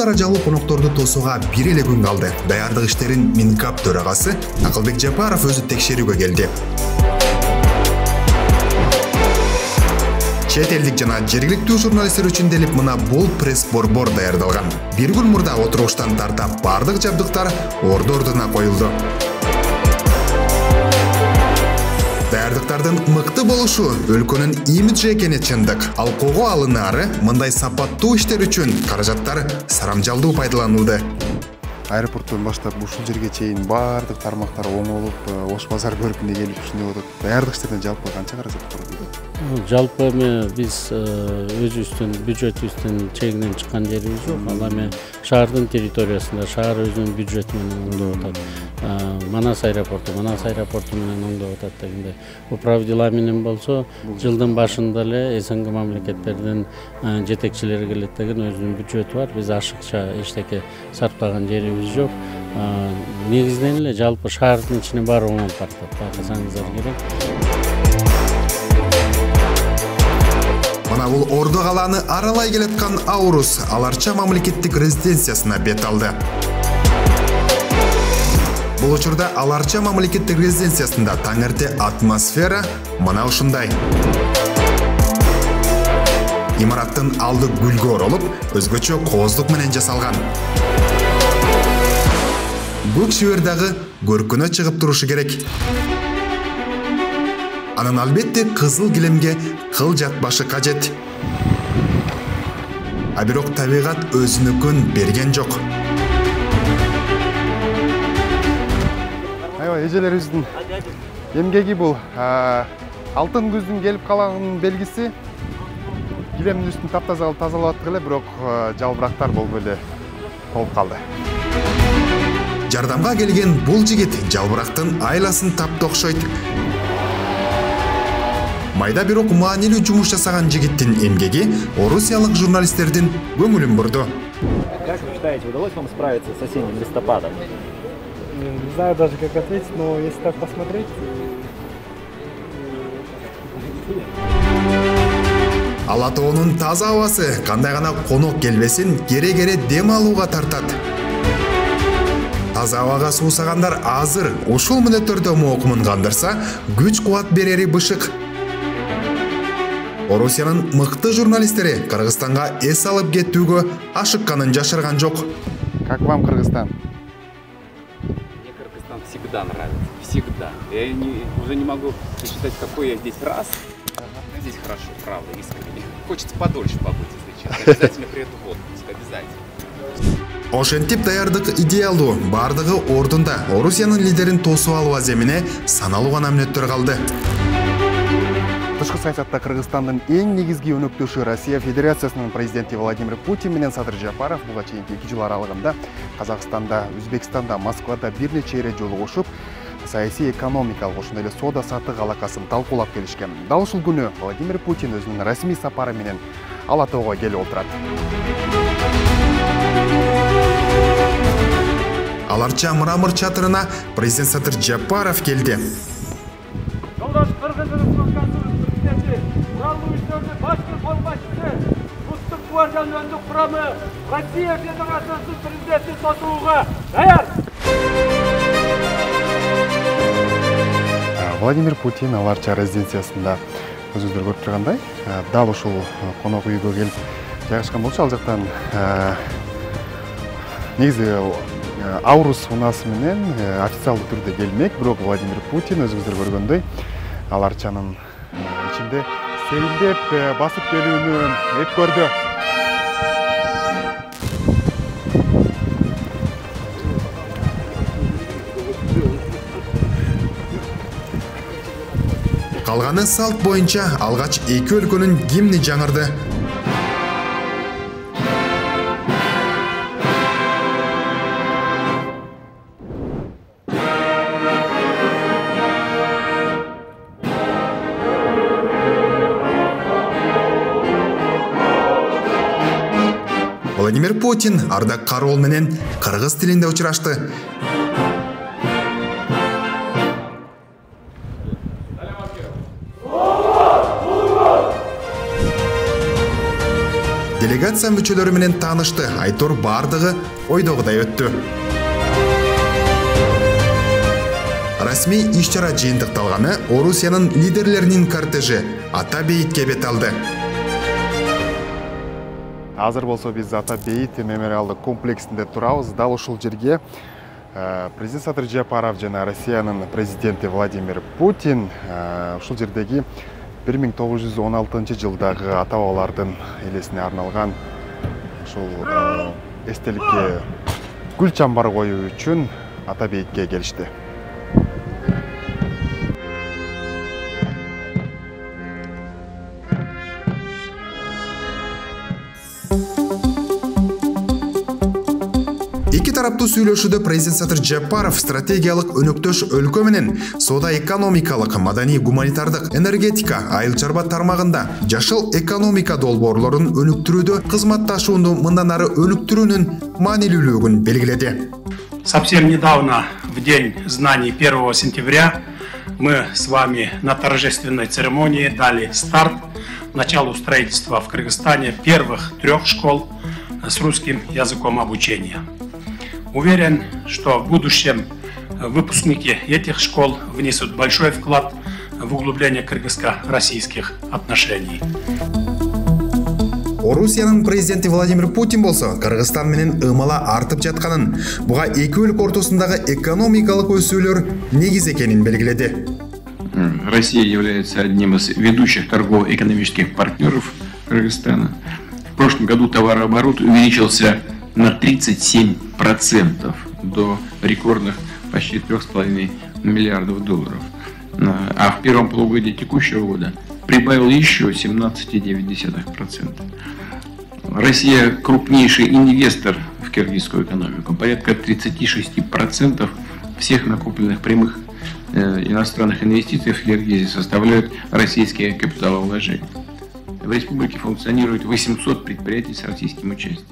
даражалуу конокторду тосууга бир эле күн калды. Даярдык иштерин Минкап төрагасы Акылбек Жапаров өзү текшерүүгө келди. Чет элдик жана жергиликтүү журналисттер үчүн делип мына бул пресс-борбор даярдалган. Бир күн мурда отуруштан тарта бардык жабдыктар орду-ордуна коюлду. Даярдыктардын мыкты болушу өлкөнүн имиджи экени чындык. Ал кого алынаары мындай сапаттуу иштер үчүн каражаттар сарамжалдуу пайдаланылды. Аэропорттон баштап ушул жерге чейин бардык тармактар оңолуп, Ош базар көркүнө келип ушундай болот. Даярдык иштерине жалпы канча каражат кетти? Жалпы биз өзүбүздүн бюджетибиздин чегинен чыккан жерибиз жок. Ал эми шаардын территориясында шаар өзүнүн бюджети менен оңдоп атат. Манас аэропорту менен оңдоп атат дегенде. Управ дела менен болсо жылдын башында эле СНГ мамлекеттердин жетекчилери келет деген өзүнүн бюджети бар. Биз ашыкча эчтеке сарптаган жерибиз жок. Негизинен эле жалпы шаардын ичине баары оңолуп баратат. Байкасаңыздар керек. Мына бул Орду калааны аралай келаткан Аурус Аларча мамлекеттик резиденциясына бет алды. Бул учурда Аларча мамлекеттик резиденциясында таң эрте атмосфера мына ушундай. Имараттын алды гүлгө оролуп, өзгөчө кооздук менен жасалган. Көк шибер дагы көркүнө чыгып турушу керек. Анан албетте кызыл килемге кыл жатбашы кажет. А бирок табигат өзүнүкүн берген жок. Айва, эжелерибиздин эмгеги бул. Алтын күздүн келип калганынын белгиси. Килемдин үстүн таптаза кылып тазалап аттык эле, бирок жалбырактар болбой эле болуп калды. Жардамга келген бул жигит жалбырактын айласын тапты окшойт. Майда бирок маанилүү жумуш жасаган жигиттин эмгеги орусиялык журналисттердин көңүлүн бурду. Как вы считаете, удалось вам справиться с осенним листопадом? Не знаю даже, как ответить, но если так посмотреть... Ала тоонун таза абасы кандай гана конок келбесин кере-кере дем алууга тартат. Таза абага суусагандар азыр ушул мүнөттөрдө моокумун кандырса, күч-кубат берери бышык. Орусиянын мыкты журналисттери Кыргызстанга эс алып кеттүүгө ашыкканын жашырган жок. Как вам Кыргызстан? Мне Кыргызстан всегда нравится. Всегда. Я уже не могу посчитать, какой я здесь раз. Но здесь хорошо, правда, искренне. Хочется подольше побыть, если честно. Обязательно приеду в отпуск, обязательно. Ошентип даярдык идеалдуу, бардыгы ордунда. Орусиянын лидерин тосуп алуу аземине саналуу гана мүнөттөр калды. Тышкы саясатта Кыргызстандын эң негизги өнөктөшү Россия Федерациясынын президенти Владимир Путин менен Садыр Жапаров буга чейинки 2 жыл аралыгында Казакстанда, Өзбекстанда, Москвада бир нече эре жолугушуп, саясий экономикалык ошондой эле соода саттык алакасын талкуулап келишкен. Дал ушул күнү Владимир Путин өзүнүн расмий сапары менен Ала тоого келип отурат. Аларча мрамор чатырына президент Садыр Жапаров келди. Россия Федерациясынын президенти сотууга даяр. Владимир Путин Аларча резиденциясында өзүңүздөр көрүп тургандай, дал ушул конок үйгө келип жайгашкан болчу. Ал жактан негизи Аурус унаасы менен официалдуу түрдө келмек, бирок Владимир Путин өзүңүздөр көргөндөй Аларчанын ичинде селдеп басып келүүнү өткөрдү. Калганы салт боюнча алгач эки өлкөнүн гимни жаңырды. Владимир Путин Ардак Карол менен кыргыз тилинде учурашты. делегация мүчөлөрү менен таанышты. Айтор бардыгы ойдогудай өттү. Расмий иш-чара жыйынтыкталганы Орусиянын лидерлеринин кортежи Ата бейитке бет алды. Азыр болсо биз Ата бейит мемориалдык комплексинде турабыз. Дал ушул жерге президент Садыр Жапаров жана Россиянын президенти Владимир Путин ушул жердеги 1916 жылдагы ата бабалардын элесине арналган ушул эстеликке гүл чамбар коюу үчүн Ата бейитке келишти. Эки тараптуу сүйлөшүүдө президент Садыр Жапаров стратегиялык өнөктөш өлкө менен соода экономикалык, маданий, гуманитардык, энергетика, айыл чарба тармагында жашыл экономика долбоорлорун өнүктүрүүдө кызматташууну мындан ары өнүктүрүүнүн маанилүүлүгүн белгиледи. Совсем недавно, в День знаний 1 сентября, мы с вами на торжественной церемонии дали старт началу строительства в Кыргызстане первых 3 школ с русским языком обучения. Уверен, что в будущем выпускники этих школ внесут большой вклад в углубление кыргызско-российских отношений. Орусиянын президенти Владимир Путин болсо Кыргызстан менен ымала артып жатканын, буга эки өлкө ортосундагы экономикалык өсүүлөр негиз экенин белгиледи. Россия является одним из ведущих торгово-экономических партнеров Кыргызстана. В прошлом году товарооборот увеличился на 37% до рекордных почти 3,5 миллиардов долларов. А в первом полугодии текущего года прибавил еще 17,9%. Россия крупнейший инвестор в киргизскую экономику. Порядка 36% всех накопленных прямых иностранных инвестиций в Киргизии составляют российские капиталовложения. В республике функционирует 800 предприятий с российским участием.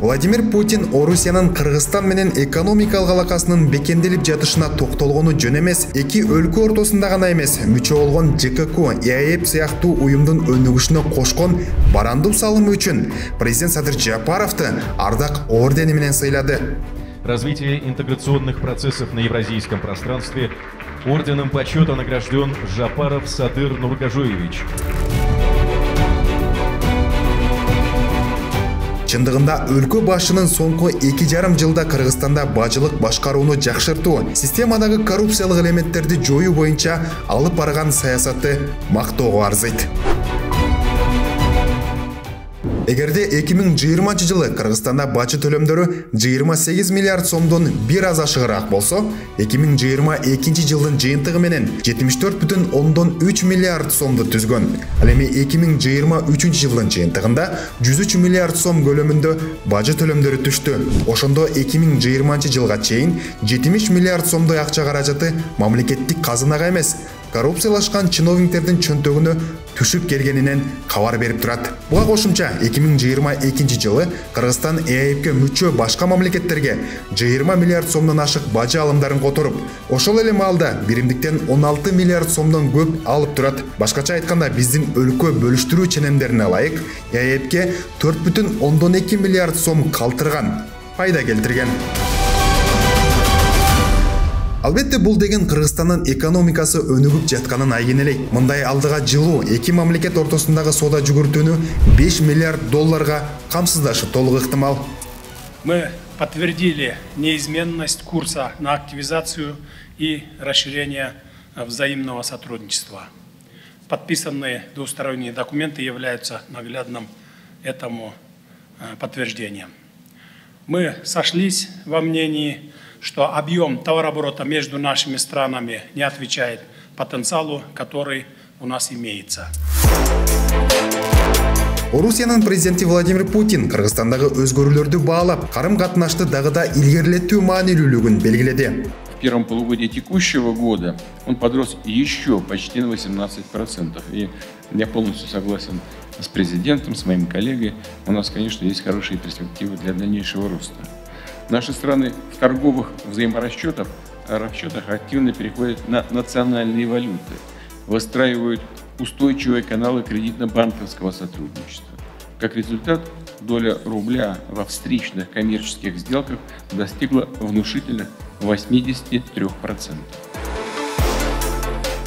Владимир Путин Орусиянын Кыргызстан менен экономикалык алакасынын бекемделип жатышына токтолгону жөн эмес, эки өлкө ортосунда гана эмес, мүчө болгон ЖКК, ЕАЭП сыяктуу уюмдун өнүгүшүнө кошкон барандуу салымы үчүн президент Садыр Жапаровду ардак ордени менен сыйлады. Развитие интеграционных процессов на евразийском пространстве орденом почета награжден Жапаров Садыр Нургажоевич. Чындыгында өлкө башчынын соңку 2,5 жылда Кыргызстанда бажылык башкарууну жакшыртуу, системадагы коррупциялык элементтерди жоюу боюнча алып барган саясаты мактоого арзыйт. Эгерде 2020 жылы Кыргызстанда бажы төлөмдөрү 28 миллиард сомдон бир аз ашыгыраак болсо, 2022 жылдын жыйынтыгы менен 74,3 миллиард сомду түзгөн. Ал эми 2023 жылдын жыйынтыгында 103 миллиард сом көлөмүндө бажы төлөмдөрү түштү. Ошондо 2020 жылга чейин 70 миллиард сомдой акча каражаты мамлекеттик казынага эмес, коррупциялашкан чиновниктердин чөнтөгүнө түшүп келгенинен кабар берип турат. Буга кошумча 2022 жылы Кыргызстан ЕАЭПке мүчө башка мамлекеттерге 20 миллиард сомдон ашык бажы алымдарын которуп, ошол эле маалда биримдиктен 16 миллиард сомдон көп алып турат. Башкача айтканда, биздин өлкө бөлүштүрүү ченемдерине ылайык ЕАЭПке 4,2 миллиард сом калтырган, пайда келтирген. Албетте бул деген Кыргызстандын экономикасы өнүгүп жатканын айгинелейт. Мындай алдыга жылуу эки мамлекет ортосундагы соода жүгүртүүнү 5 миллиард долларга камсыздашы толук ыктымал. Мы подтвердили неизменность курса на активизацию и расширение взаимного сотрудничества. Подписанные двусторонние документы являются наглядным этому подтверждением. Мы сошлись во мнении, что объем товарооборота между нашими странами не отвечает потенциалу, который у нас имеется. Орусиянын президенти Владимир Путин Кыргызстандагы өзгөрүүлөрдү баалап, карым-катнашты дагыда илгерилетүү маанилүүлүгүн белгиледи. В первом полугодии текущего года он подрос еще почти на 18%. И я полностью согласен с президентом, с моим коллегой. У нас, конечно, есть хорошие перспективы для дальнейшего роста. Наши страны в торговых расчетах активно переходят на национальные валюты, выстраивают устойчивые каналы кредитно-банковского сотрудничества. Как результат, доля рубля во встречных коммерческих сделках достигла внушительных 83%.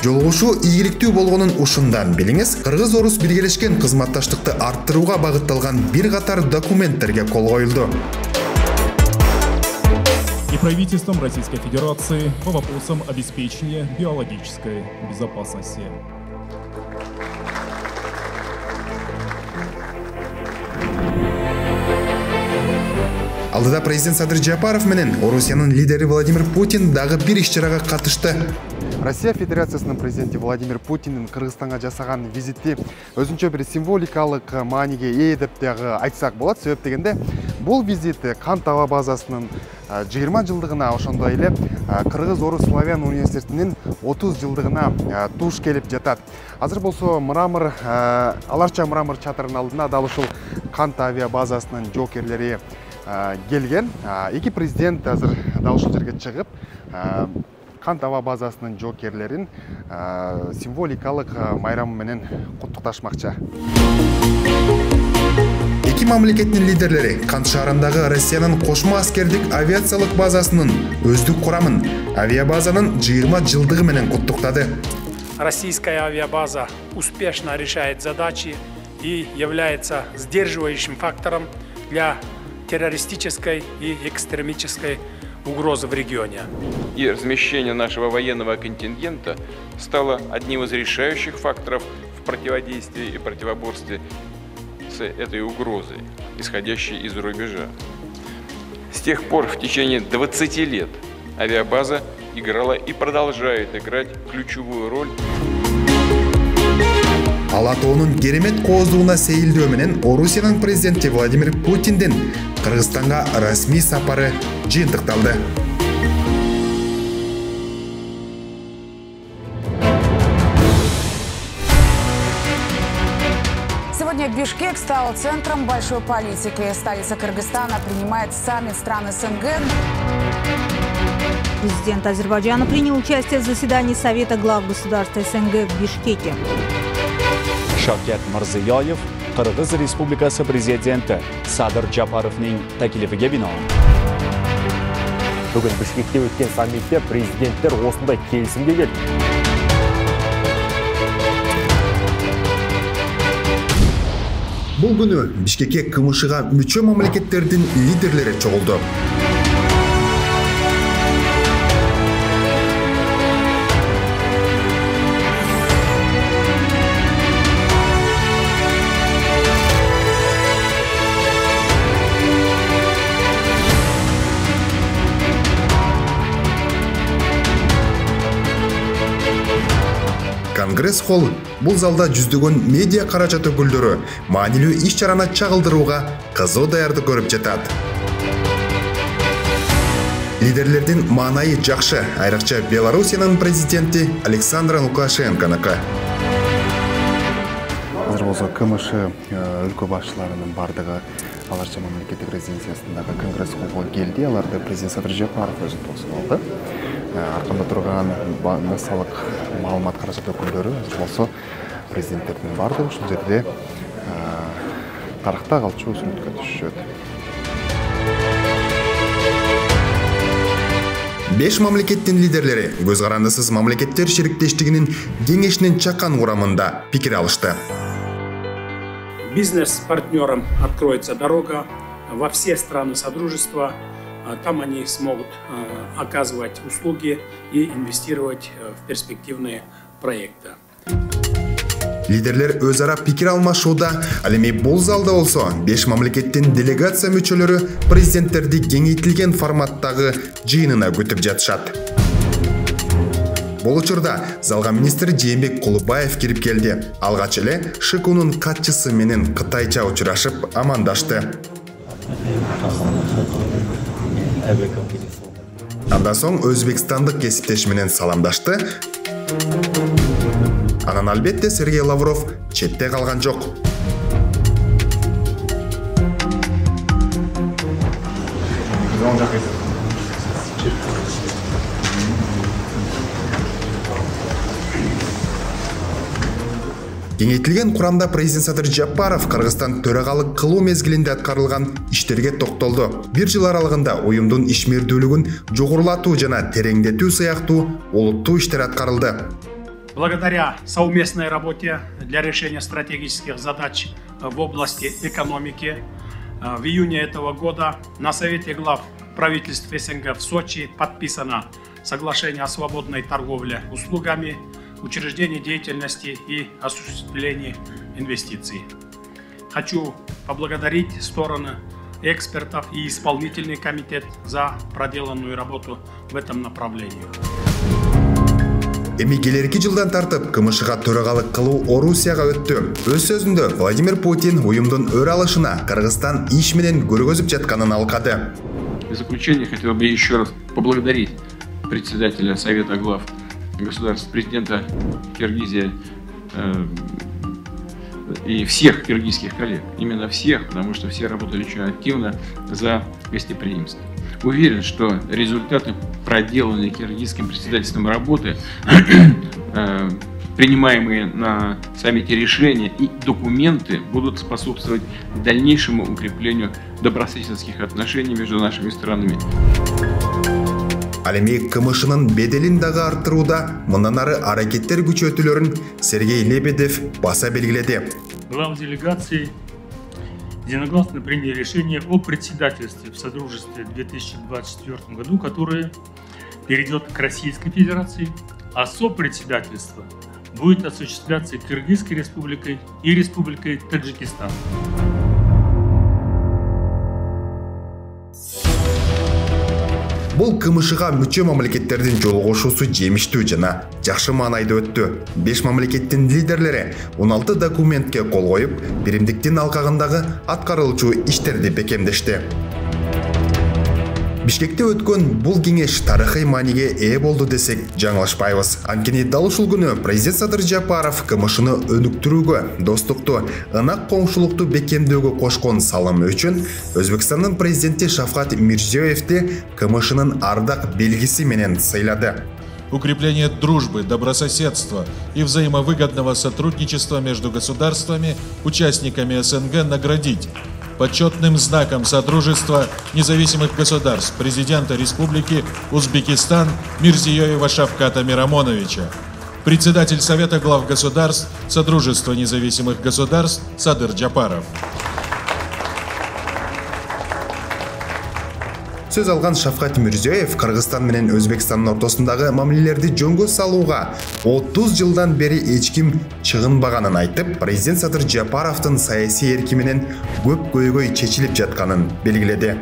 Жолугушуу ийгиликтүү болгонун ушундан билиңиз, кыргыз-орус биргелешкен кызматташтыкты арттырууга багытталган бир катар документтерге кол коюлду. И правительством Российской Федерации по вопросам обеспечения биологической безопасности. Алдыда президент Садыр Жапаров менен Орусиянын лидери Владимир Путин дагы бир иш-чарага катышты. Россия Федерациясынын президенти Владимир Путиндин Кыргызстанга жасаган визити өзүнчө бир символикалык мааниге ээ деп дагы айтсак болот. Себеп дегенде бул визит кант аба базасынын 20 жылдыгына, ошондой эле Кыргыз-Орус славян университетинин 30 жылдыгына туш келип жатат. Азыр болсо мрамор, аларча мрамор чатырынын алдына дал ушул кант авиа базасынын жоокерлери келген. Эки президент азыр дал ушул жерге чыгып, кант аба базасынын жоокерлерин символикалык майрамы менен куттукташмакчы. Эки мамлекеттин лидерлери Кант шаарындагы Россиянын кошмо аскердик авиациялык базасынын өздүк курамын, авиабазанын 20 жылдыгы менен куттуктады. Российская авиабаза успешно решает задачи и является сдерживающим фактором для террористической и экстремистской угрозы в регионе. И размещение нашего военного контингента стало одним из решающих факторов в противодействии и противоборстве с этой угрозой, исходящей из-за рубежа. С тех пор в течение 20 лет авиабаза играла и продолжает играть ключевую роль. Алатоонун керемет кооздугуна сейилдөө менен Орусиянын президенти Владимир Путиндин Кыргызстанга расмий сапары жыйынтыкталды. Сегодня Бишкек стал центром большой политики. Столица Кыргызстана принимает саммит стран СНГ. Президент Азербайджана принял участие в заседании Совета глав государств СНГ в Бишкеке. Shavkat Mirziyoyev Qirg'iz Respublikasi prezidenti Sadir Japarovning taklifiga binoan. Bugun Bishkekda o'tgan sammitda prezidentlar o'sындай kelishimga keldi. Бул күнү Бишкекке КМШга мүчө мамлекеттердин лидерлери чогулду. Конгресс-холл бул залда жүздөгөн медиа каражат өкүлдөрү маанилүү иш-чараны чагылдырууга кызуу даярдык көрүп жатат. Лидерлердин маанайы жакшы, айрыкча Белоруссиянын президенти Александр Лукашенконуку. Азыр болсо КМШ өлкө башчыларынын бардыгы аларча мамлекеттик резиденциясындагы конгресс-холлго келди. Аларды президент Садыр Жапаров өзү тосуп алды. Аркамда турган массалык маалымат каражат өкүлдөрү болсо президенттердин бардыгы ушул жерде тарыхта калчу сүрөткө түшүшөт. 5 мамлекеттин лидерлери көз карандысыз мамлекеттер шериктештигинин кеңешинин чакан урамында пикир алышты. Бизнес-партнерам откроется дорога во все страны Содружества. Там они смогут оказывать услуги и инвестировать в перспективные проекты. Лидерлер өз ара пикир алмашууда, ал эми бул залда болсо 5 мамлекеттин делегация мүчөлөрү президенттерди кеңейтилген форматтагы жыйынына күтүп жатышат. Бул учурда залга министр Жээнбек Кулубаев кирип келди. Алгач эле ШКУнун катчысы менен кытайча учурашып амандашты. Андан соң өзбекстандык кесиптеши менен саламдашты. Анан албетте Сергей Лавров четте калган жок. Кеңейтилген курамда президент Садыр Жапаров Кыргызстан төрагалык кылуу мезгилинде аткарылган иштерге токтолду. Бир жыл аралыгында уюмдун ишмердүүлүгүн жогорулатуу жана тереңдетүү сыяктуу олуттуу иштер аткарылды. Благодаря совместной работе для решения стратегических задач в области экономики в июне этого года на Совете глав правительств СНГ в Сочи подписано соглашение о свободной торговле услугами, учреждении деятельности и осуществлении инвестиций. Хочу поблагодарить стороны экспертов и исполнительный комитет за проделанную работу в этом направлении. Эми келерки жылдан тартып КМШга төрагалык кылуу Орусияга өттү. Өз сөзүндө Владимир Путин уюмдун өр алышына Кыргызстан иш менен көргөзүп жатканын алкады. В заключение хотел бы еще раз поблагодарить председателя Совета глав государств, президента Киргизии и всех киргизских коллег. Именно всех, потому что все работали очень активно за гостеприимство. Уверен, что результаты проделанной киргизским председательством работы, принимаемые на саммите решения и документы будут способствовать дальнейшему укреплению добрососедских отношений между нашими странами. Ал эми КМШнын беделин дагы арттырууда мындан ары аракеттер күчөтүлөрүн Сергей Лебедев баса белгиледи. Главы делегации единогласно приняли решение о председательстве в Содружестве в 2024 году, которое перейдет к Российской Федерации, а сопредседательство будет осуществляться Кыргызской Республикой и Республикой Таджикистан. Бул КМШга мүчө мамлекеттердин жолугушуусу жемиштүү жана жакшы маанайда өттү. 5 мамлекеттин лидерлери 16 документке кол коюп, биримдиктин алкагындагы аткарылчу иштерди бекемдешти. Бишкекте өткөн бул кеңеш тарыхый мааниге ээ болду десек жаңылышпайбыз. Анткени дал ушул күнү президент Садыр Жапаров КМШны өнүктүрүүгө, достукту, ынак коңшулукту бекемдөөгө кошкон салымы үчүн Өзбекстандын президенти Шавкат Мирзиёевди КМШнын ардак белгиси менен сыйлады. Укрепление дружбы, добрососедства и взаимовыгодного сотрудничества между государствами, участниками СНГ наградить почетным знаком Содружества независимых государств президента Республики Узбекистан Мирзиёева Шавката Мирамоновича, председатель Совета глав государств Содружества независимых государств Садыр Жапаров. Сөз алган Шавкат Мирзиёев Кыргызстан менен Өзбекстандын ортосундагы мамилелерди жөнгө салууга 30 жылдан бери эч ким чыгынбаганын айтып, президент Садыр Жапаровдун саясий эрки менен көп көйгөй чечилип жатканын белгиледи.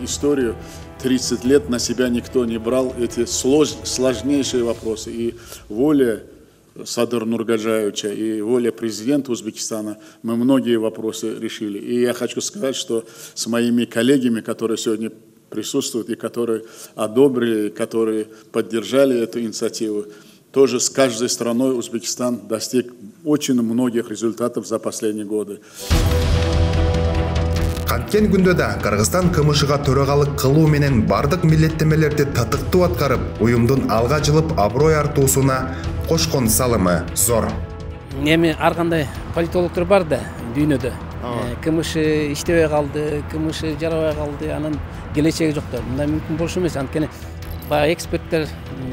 Историю 30 лет на себя никто не брал эти сложнейшие вопросы, и воля Садыр Нургаджаевича и воля президента Узбекистана мы многие вопросы решили. И я хочу сказать, что с моими коллегами, которые сегодня присутствуют и которые одобрили, которые поддержали эту инициативу, тоже с каждой страной Узбекистан достиг очень многих результатов за последние годы. Канткен күндө да Кыргызстан КМШга төрагалык кылуу менен бардык милдеттемелерди татыктуу аткарып, уюмдун алга жылып аброй артуусуна кошкон салымы зор. Эми ар кандай политологдор бар да дүйнөдө. КМШ иштебей калды, КМШ жарабай калды, анын келечеги жоктор. Мындай мүмкүн болушу эмес. Анткени баягы эксперттер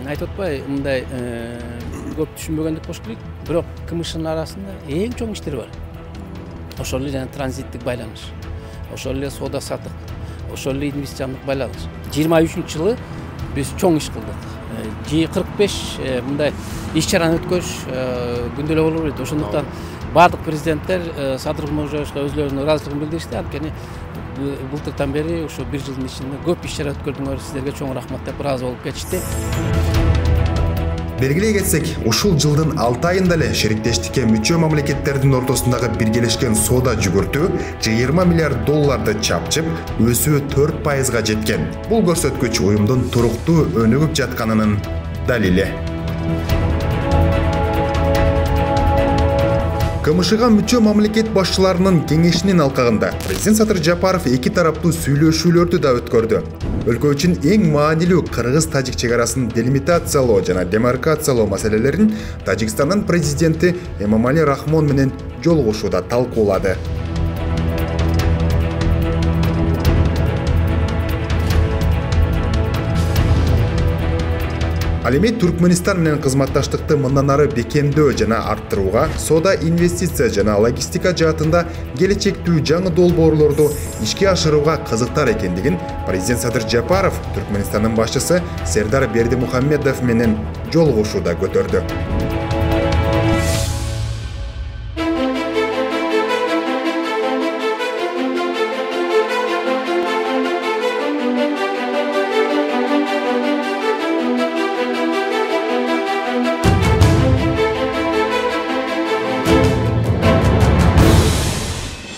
айтып атпайбы, мындай көп түшүнбөгөндүк болуш керек. Бирок КМШнын арасында эң чоң иштер бар. Ошол эле жана транзиттик байланыш, ошол эле соода сатык, ошол эле инвестициялык байланыш. 23-жылы биз чоң иш кылдык. 45 мындай иш-чараны өткөрүш күндөлүк болуп келет. Ошондуктан бардык президенттер Садыр Мирзиёевичке өзлөрүнүн ыраазычылыгын билдиришти. Анткени былтыртан бери ошо 1 жылдын ичинде көп иш-чара өткөрдүңөр, сиздерге чоң рахмат деп ыраазы болуп кетишти. Белгилей кетсек, ушул жылдын 6 айында эле шериктештикке мүчө мамлекеттердин ортосундагы биргелешкен соода жүгүртүү $20 миллиард чапчып, өсүү 4%га жеткен. Бул көрсөткүч уюмдун туруктуу өнүгүп жатканынын далили. КМШга мүчө мамлекет башчыларынын кеңешинин алкагында президент Садыр Жапаров эки тараптуу сүйлөшүүлөрдү да өткөрдү. өлкө үчүн эң маанилүү кыргыз-тажик чек арасын делимитациялоо жана демаркациялоо маселелерин Тажикстандын президенти Эмомали Рахмон менен жолугушууда талкуулады. Ал эми Түркмөнстан менен кызматташтыкты мындан ары бекемдөө жана арттырууга, соода, инвестиция жана логистика жаатында келечектүү жаңы долбоорлорду ишке ашырууга кызыктар экендигин президент Садыр Жапаров Түркмөнстандын башчысы Сердар Бердимухамедов менен жолугушууда көтөрдү.